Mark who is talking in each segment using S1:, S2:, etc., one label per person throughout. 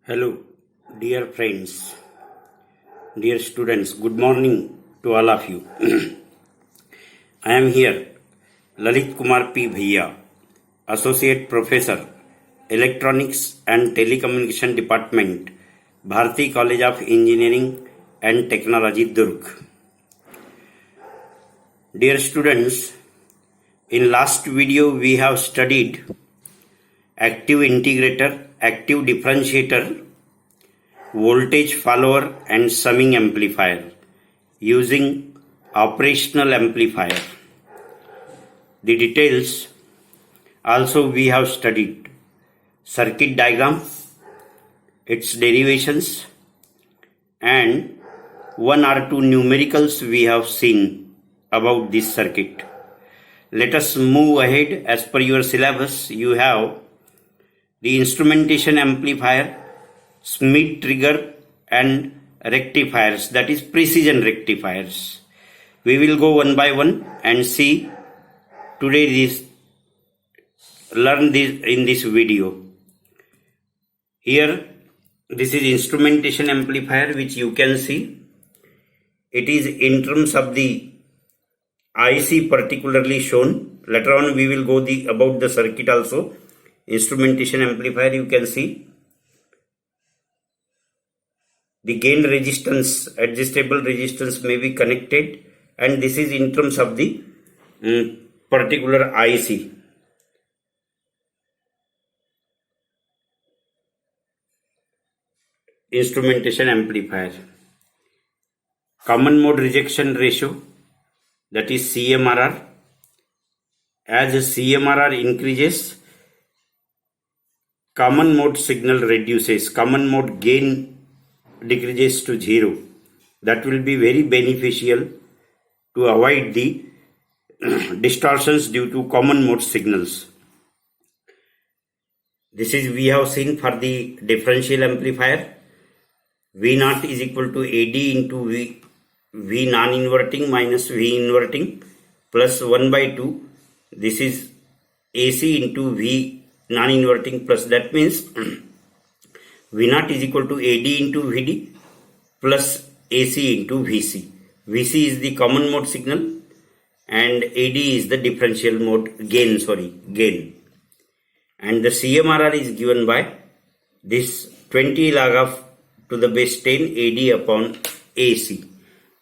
S1: Hello, dear friends, dear students, good morning to all of you. I am here, Lalit Kumar P. Bhaiya, Associate Professor, Electronics and Telecommunication Department, Bharati College of Engineering and Technology, Durg. Dear students, in last video we have studied active integrator, active differentiator, voltage follower and summing amplifier using operational amplifier. The details also we have studied circuit diagram, its derivations, and one or two numericals we have seen about this circuit. Let us move ahead. As per your syllabus, you have the instrumentation amplifier, Schmitt trigger and rectifiers, that is precision rectifiers. We will go one by one and see today learn this in this video. Here this is instrumentation amplifier, which you can see. It is in terms of the IC particularly shown. Later on we will go about the circuit also. Instrumentation amplifier, you can see the gain resistance, adjustable resistance may be connected, and this is in terms of the particular IC. Instrumentation amplifier. Common mode rejection ratio, that is CMRR. As CMRR increases, common mode signal reduces, common mode gain decreases to 0. That will be very beneficial to avoid the distortions due to common mode signals. This is we have seen for the differential amplifier. V0 is equal to AD into V non-inverting minus V inverting plus 1 by 2. This is AC into V non-inverting plus, that means V0 is equal to AD into VD plus AC into VC. VC is the common mode signal and AD is the differential mode gain. And the CMRR is given by this 20 log of to the base 10 AD upon AC,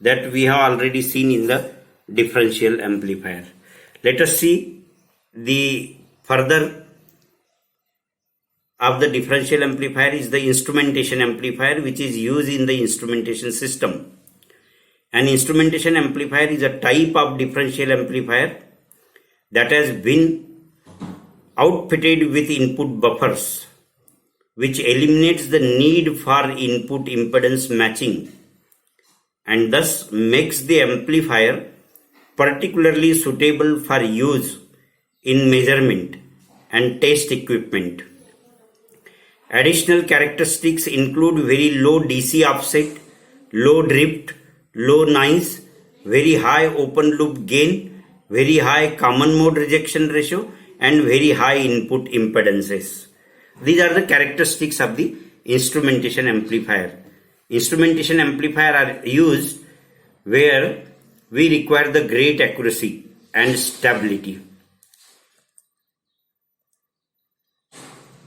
S1: that we have already seen in the differential amplifier. Let us see the further of the differential amplifier is the instrumentation amplifier, which is used in the instrumentation system. An instrumentation amplifier is a type of differential amplifier that has been outfitted with input buffers, which eliminates the need for input impedance matching and thus makes the amplifier particularly suitable for use in measurement and test equipment. Additional characteristics include very low DC offset, low drift, low noise, very high open loop gain, very high common mode rejection ratio, and very high input impedances. These are the characteristics of the instrumentation amplifier. Instrumentation amplifier are used where we require the great accuracy and stability.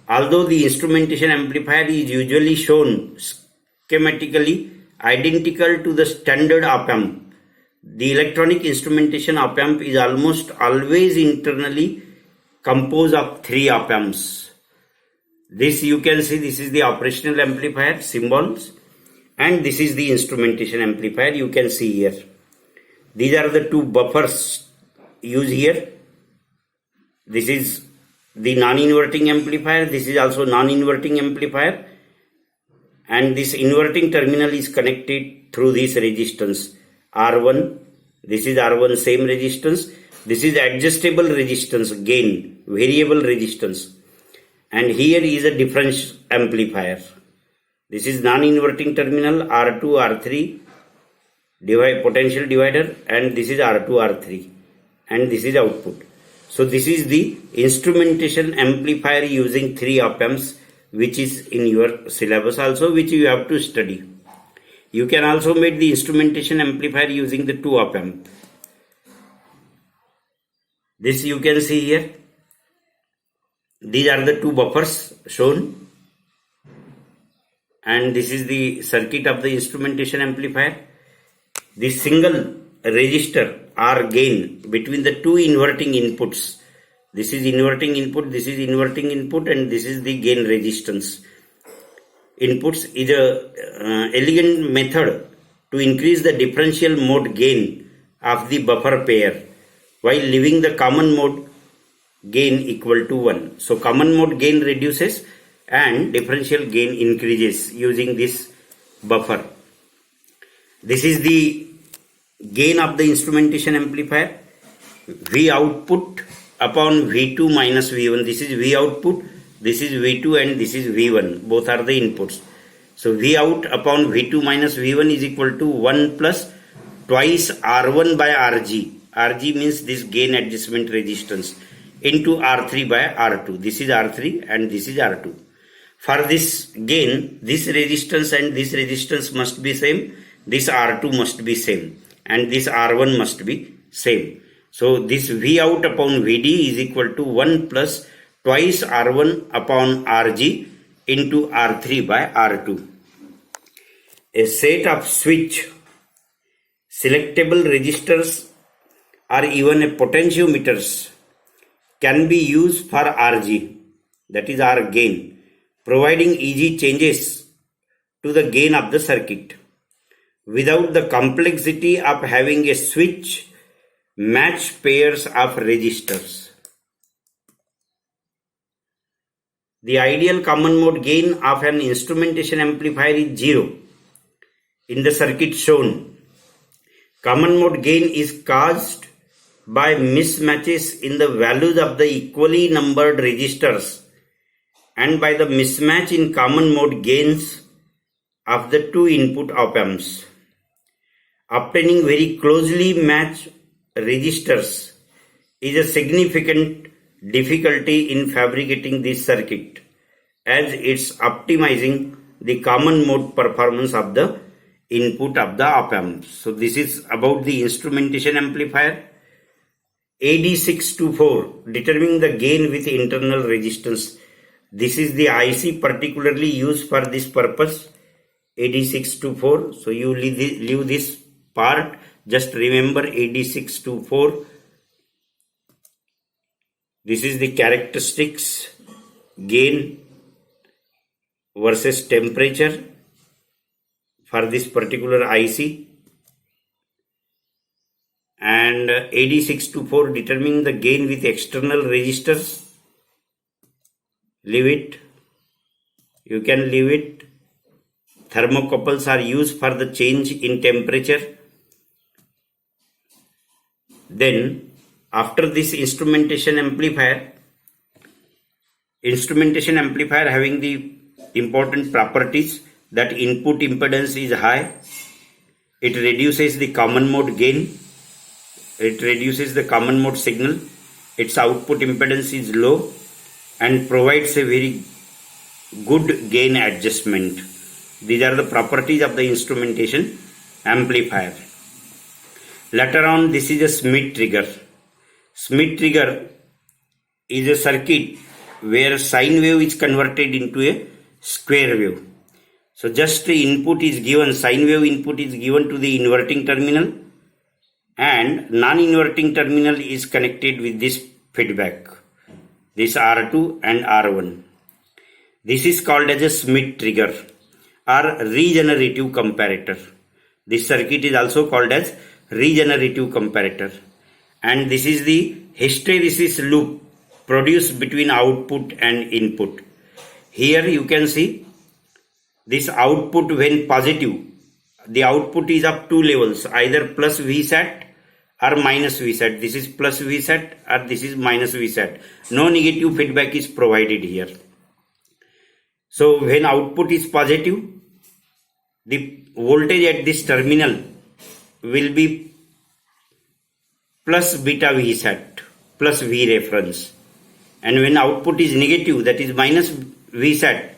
S1: Although the instrumentation amplifier is usually shown schematically identical to the standard op-amp, the electronic instrumentation op-amp is almost always internally composed of 3 op-amps. This you can see, this is the operational amplifier symbols, and this is the instrumentation amplifier you can see here. These are the 2 buffers used here. This is the non-inverting amplifier, this is also non-inverting amplifier, and this inverting terminal is connected through this resistance R1. This is R1 same resistance. This is adjustable resistance gain, variable resistance, and here is a difference amplifier. This is non-inverting terminal R2 R3 potential divider, and this is R2 R3, and this is output. So this is the instrumentation amplifier using 3 op-amps which is in your syllabus also, which you have to study. You can also make the instrumentation amplifier using the two op-amp. This you can see here. These are the two buffers shown, and this is the circuit of the instrumentation amplifier. The single resistor or gain between the two inverting inputs. This is inverting input, this is inverting input, and this is the gain resistance. Inputs is a elegant method to increase the differential mode gain of the buffer pair while leaving the common mode gain equal to 1. So common mode gain reduces and differential gain increases using this buffer. This is the gain of the instrumentation amplifier. V output upon V2 minus V1. This is V output, this is V2, and this is V1. Both are the inputs. So V out upon V2 minus V1 is equal to 1 plus twice R1 by RG. RG means this gain adjustment resistance into R3 by R2. This is R3 and this is R2. For this gain, this resistance and this resistance must be same. This R2 must be same. And this R1 must be same. So this V out upon Vd is equal to 1 plus twice R1 upon Rg into R3 by R2. A set of switch, selectable resistors or even a potentiometers can be used for Rg, that is our gain, providing easy changes to the gain of the circuit without the complexity of having a switch match pairs of resistors. The ideal common mode gain of an instrumentation amplifier is 0. In the circuit shown, common mode gain is caused by mismatches in the values of the equally numbered resistors and by the mismatch in common mode gains of the two input op-amps. Obtaining very closely matched resistors is a significant difficulty in fabricating this circuit, as it's optimizing the common mode performance of the input of the op-amp. So this is about the instrumentation amplifier. AD624, determining the gain with internal resistance. This is the IC particularly used for this purpose, AD624. So you leave this part. Just remember AD624. This is the characteristics, gain versus temperature for this particular IC, and AD624 determining the gain with external resistors. Leave it. You can leave it. Thermocouples are used for the change in temperature. Then after this instrumentation amplifier having the important properties that input impedance is high, it reduces the common mode gain, it reduces the common mode signal, its output impedance is low, and provides a very good gain adjustment. These are the properties of the instrumentation amplifier. Later on, this is a Schmitt trigger. Schmitt trigger is a circuit where sine wave is converted into a square wave. So just the input is given, sine wave input is given to the inverting terminal, and non-inverting terminal is connected with this feedback, this R2 and R1. This is called as a Schmitt trigger or regenerative comparator. This circuit is also called as regenerative comparator, and this is the hysteresis loop produced between output and input. Here you can see this output when positive, the output is of two levels, either plus Vsat or minus Vsat. This is plus Vsat or this is minus Vsat. No negative feedback is provided here. So when output is positive, the voltage at this terminal will be plus beta Vsat plus V reference, and when output is negative, that is minus Vsat,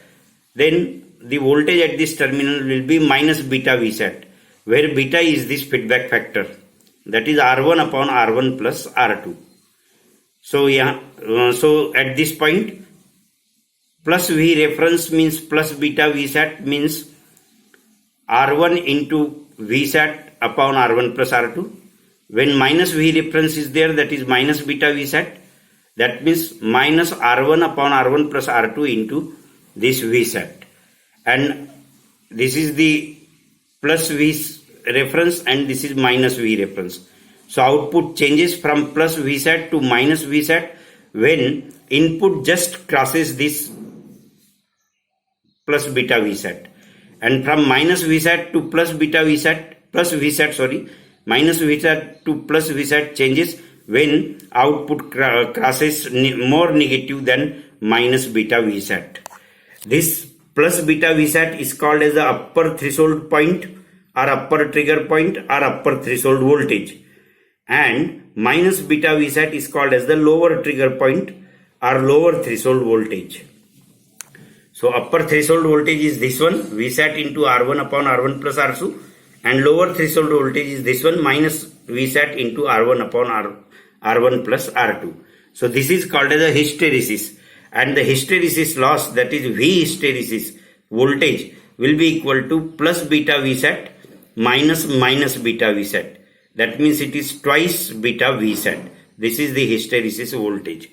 S1: then the voltage at this terminal will be minus beta Vsat, where beta is this feedback factor, that is R1 upon R1 plus R2. So so at this point, plus V reference means plus beta Vsat means R1 into Vsat upon R1 plus R2. When minus V reference is there, that is minus beta Vsat. That means minus R1 upon R1 plus R2 into this Vsat. And this is the plus V reference and this is minus V reference. So output changes from plus Vsat to minus Vsat when input just crosses this plus beta Vsat. And from minus Vsat to plus beta Vsat, minus Vsat to plus Vsat changes when output crosses more negative than minus beta Vsat. This plus beta Vsat is called as the upper threshold point or upper trigger point or upper threshold voltage. And minus beta Vsat is called as the lower trigger point or lower threshold voltage. So upper threshold voltage is this one, Vsat into R1 upon R1 plus R2, and lower threshold voltage is this one, minus Vsat into R1 upon R1 plus R2. So this is called as a hysteresis, and the hysteresis loss, that is V hysteresis voltage, will be equal to plus beta Vsat minus beta Vsat. That means it is twice beta Vsat. This is the hysteresis voltage.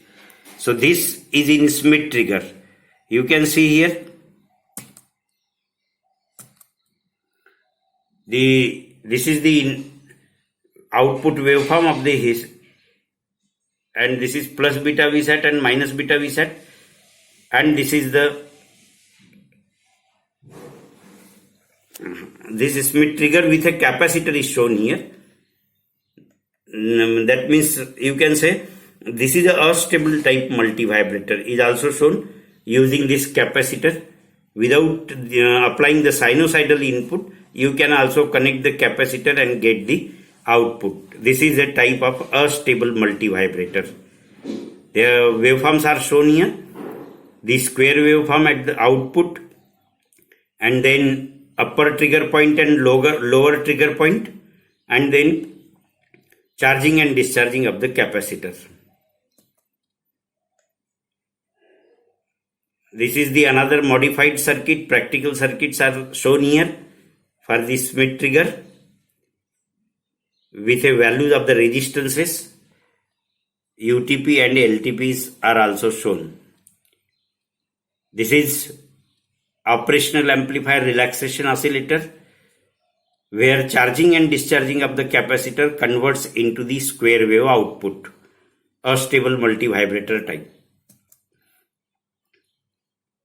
S1: So this is in Schmitt trigger. You can see here this is the output waveform of the and this is plus beta Vsat and minus beta Vsat, and this is this Schmitt trigger with a capacitor is shown here. That means you can say this is a stable type multivibrator is also shown using this capacitor. Without applying the sinusoidal input, you can also connect the capacitor and get the output. This is a type of astable multivibrator. The waveforms are shown here. The square waveform at the output, and then upper trigger point and lower trigger point, and then charging and discharging of the capacitor. This is the another modified circuit. Practical circuits are shown here for the Schmitt trigger with a values of the resistances. UTP and LTPs are also shown. This is operational amplifier relaxation oscillator, where charging and discharging of the capacitor converts into the square wave output, a stable multivibrator type.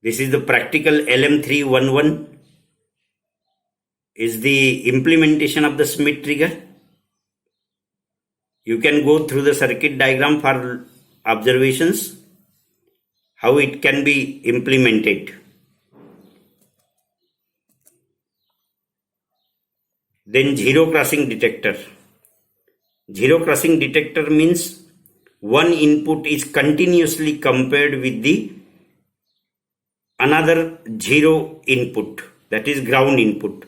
S1: This is the practical LM311 is the implementation of the Schmitt trigger. You can go through the circuit diagram for observations, how it can be implemented. Then zero crossing detector. Zero crossing detector means one input is continuously compared with the another zero input, that is ground input.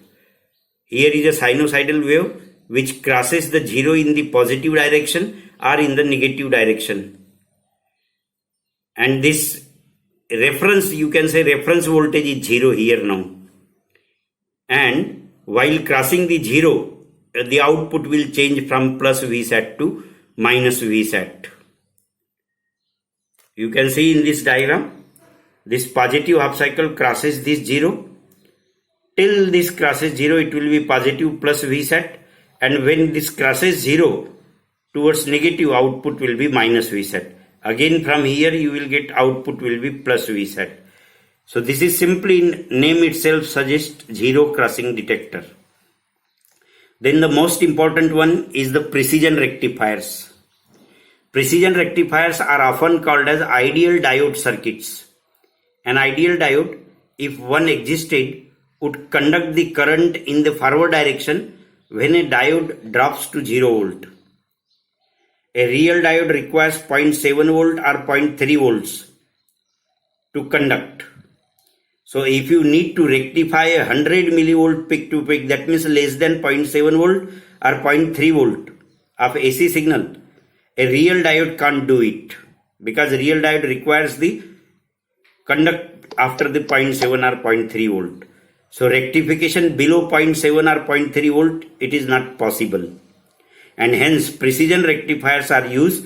S1: Here is a sinusoidal wave which crosses the zero in the positive direction or in the negative direction. And this reference, you can say reference voltage is zero here now. And while crossing the zero, the output will change from plus Vsat to minus Vsat. You can see in this diagram, this positive half cycle crosses this zero. Till this crosses zero, it will be positive plus Vsat, and when this crosses zero towards negative, output will be minus Vsat. Again from here you will get output will be plus Vsat. So this is simply name itself suggests zero crossing detector. Then the most important one is the precision rectifiers. Precision rectifiers are often called as ideal diode circuits. An ideal diode, if one existed, would conduct the current in the forward direction when a diode drops to 0 volt. A real diode requires 0.7 volt or 0.3 volts to conduct. So if you need to rectify a 100 millivolt peak to peak, that means less than 0.7 volt or 0.3 volt of AC signal, a real diode can't do it, because real diode requires the conduct after the 0.7 or 0.3 volt. So rectification below 0.7 or 0.3 volt, it is not possible. And hence precision rectifiers are used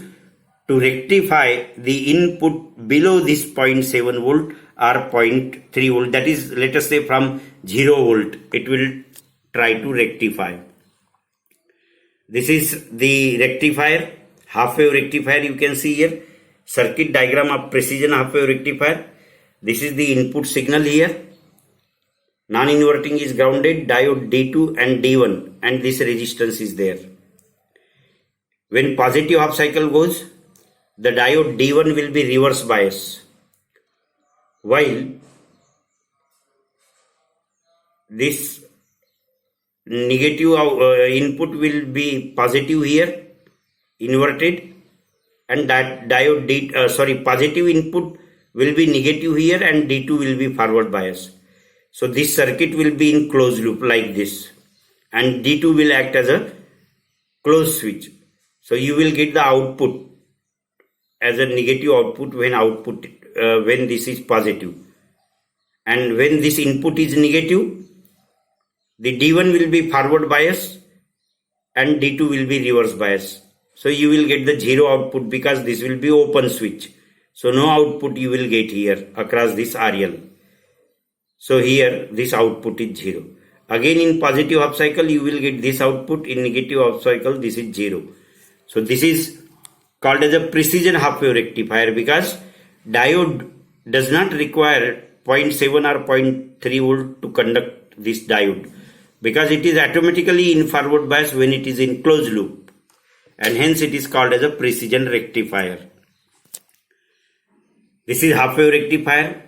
S1: to rectify the input below this 0.7 volt or 0.3 volt. That is, let us say from 0 volt, it will try to rectify. This is the rectifier, half wave rectifier. You can see here circuit diagram of precision half wave rectifier. This is the input signal here. Non-inverting is grounded, diode D2 and D1, and this resistance is there. When positive half cycle goes, the diode D1 will be reverse bias, while this negative input will be positive here, inverted, and that diode positive input will be negative here and D2 will be forward bias. So this circuit will be in closed loop like this, and D2 will act as a closed switch. So you will get the output as a negative output when this is positive, and when this input is negative, the D1 will be forward bias and D2 will be reverse bias. So you will get the zero output because this will be open switch. So no output you will get here across this RL. So here this output is 0. Again in positive half cycle you will get this output, in negative half cycle this is 0. So this is called as a precision half wave rectifier, because diode does not require 0.7 or 0.3 volt to conduct this diode, because it is automatically in forward bias when it is in closed loop, and hence it is called as a precision rectifier. This is half wave rectifier,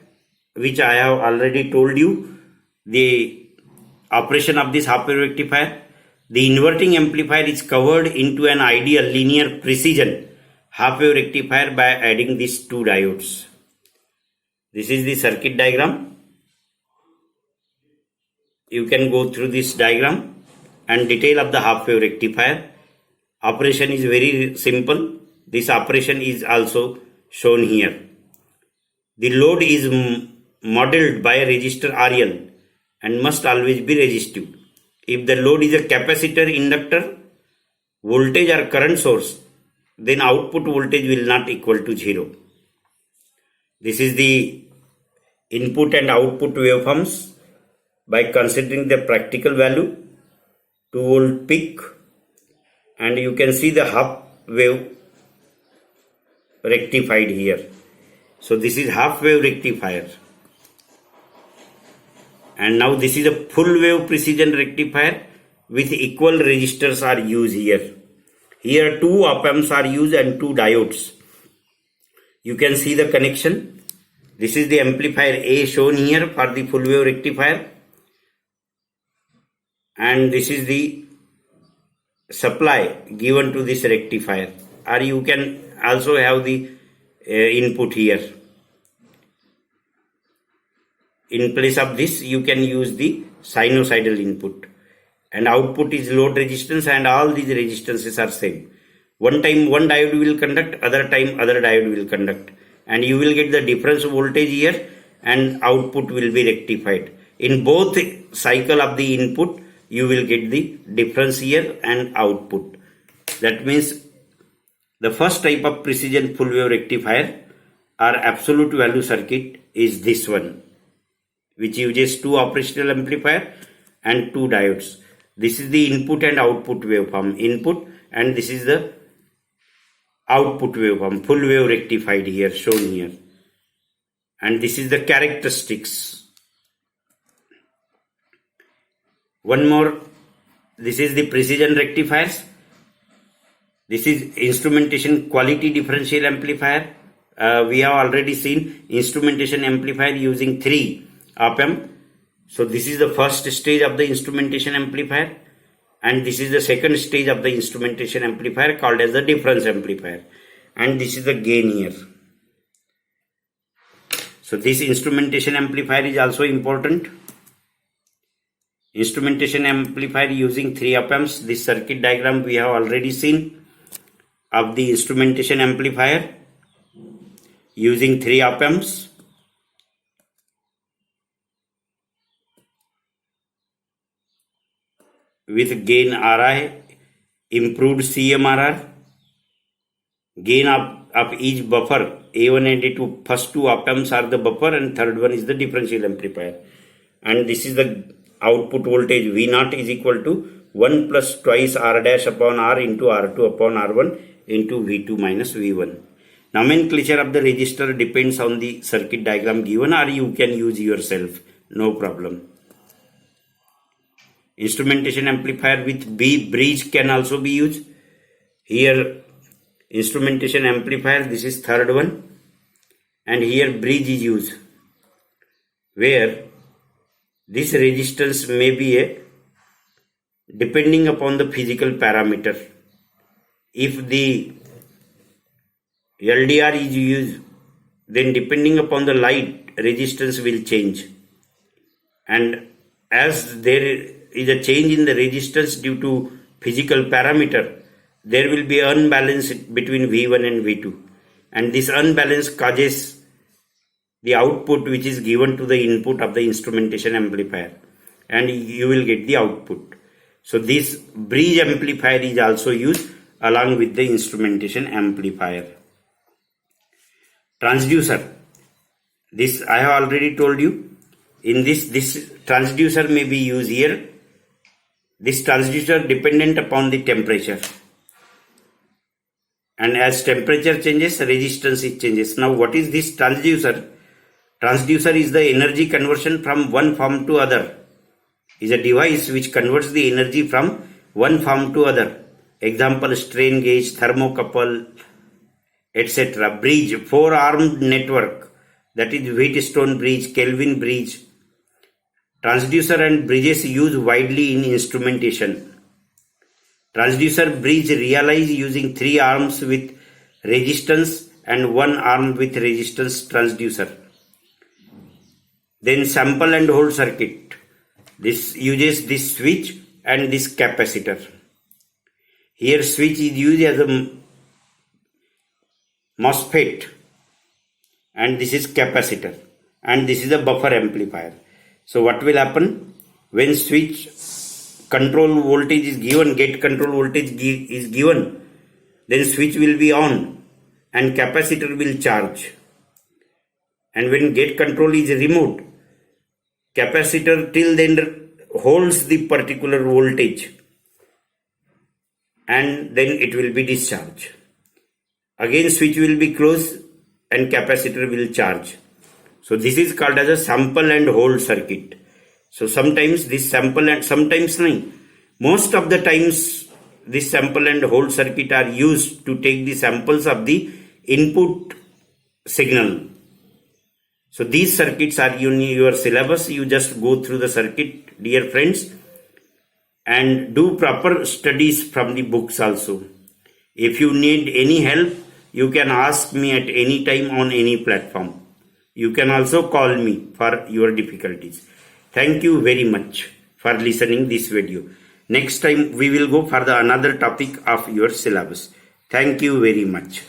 S1: which I have already told you the operation of this half wave rectifier. The inverting amplifier is covered into an ideal linear precision half wave rectifier by adding these two diodes. This is the circuit diagram. You can go through this diagram and detail of the half wave rectifier. Operation is very simple. This operation is also shown here. The load is modeled by a resistor RL and must always be resistive. If the load is a capacitor, inductor, voltage or current source, then output voltage will not equal to 0. This is the input and output waveforms by considering the practical value, 2 volt peak, and you can see the half wave rectified here. So this is half wave rectifier. And now this is a full wave precision rectifier with equal resistors are used here. Here 2 op-amps are used and 2 diodes. You can see the connection. This is the amplifier A shown here for the full wave rectifier. And this is the supply given to this rectifier. Or you can also have the input here. In place of this, you can use the sinusoidal input, and output is load resistance, and all these resistances are same. One time one diode will conduct, other time other diode will conduct, and you will get the difference voltage here, and output will be rectified. In both cycle of the input, you will get the difference here and output. That means the first type of precision full wave rectifier or absolute value circuit is this one, which uses 2 operational amplifier and 2 diodes. This is the input and output waveform, input, and this is the output waveform, full wave rectified here, shown here. And this is the characteristics. One more, this is the precision rectifiers. This is instrumentation quality differential amplifier. We have already seen instrumentation amplifier using 3 op-amp. So this is the first stage of the instrumentation amplifier, and this is the second stage of the instrumentation amplifier called as the difference amplifier, and this is the gain here. So this instrumentation amplifier is also important. Instrumentation amplifier using 3 op-amps. This circuit diagram we have already seen of the instrumentation amplifier using 3 op-amps. With gain Ri, improved CMRR, gain of each buffer A1 and A2. First 2 op-amps are the buffer and third one is the differential amplifier. And this is the output voltage V0 is equal to 1 plus twice R dash upon R into R2 upon R1 into V2 minus V1. Nomenclature of the resistor depends on the circuit diagram given, or you can use yourself, no problem. Instrumentation amplifier with B bridge can also be used. Here instrumentation amplifier, this is third one, and here bridge is used, where this resistance may be a depending upon the physical parameter. If the LDR is used, then depending upon the light, resistance will change, and as there is a change in the resistance due to physical parameter, there will be unbalance between V1 and V2, and this unbalance causes the output which is given to the input of the instrumentation amplifier, and you will get the output. So this bridge amplifier is also used along with the instrumentation amplifier. Transducer, this I have already told you. In this transducer may be used here. This transducer dependent upon the temperature, and as temperature changes, resistance it changes. Now what is this transducer? Transducer is the energy conversion from one form to other. Is a device which converts the energy from one form to other. Example, strain gauge, thermocouple, etc. Bridge, 4-armed network, that is Wheatstone bridge, Kelvin bridge. Transducer and bridges used widely in instrumentation. Transducer bridge realize using 3 arms with resistance and 1 arm with resistance transducer. Then sample and hold circuit. This uses this switch and this capacitor. Here switch is used as a MOSFET, and this is capacitor, and this is a buffer amplifier. So what will happen when switch control voltage is given, gate control voltage is given, then switch will be on and capacitor will charge, and when gate control is removed, capacitor till then holds the particular voltage and then it will be discharged. Again switch will be closed and capacitor will charge. So this is called as a sample and hold circuit. So sometimes this sample and sometimes nahi. Most of the times this sample and hold circuit are used to take the samples of the input signal. So these circuits are in your syllabus. You just go through the circuit, dear friends, and do proper studies from the books also. If you need any help, you can ask me at any time on any platform. You can also call me for your difficulties. Thank you very much for listening this video. Next time we will go for the another topic of your syllabus. Thank you very much.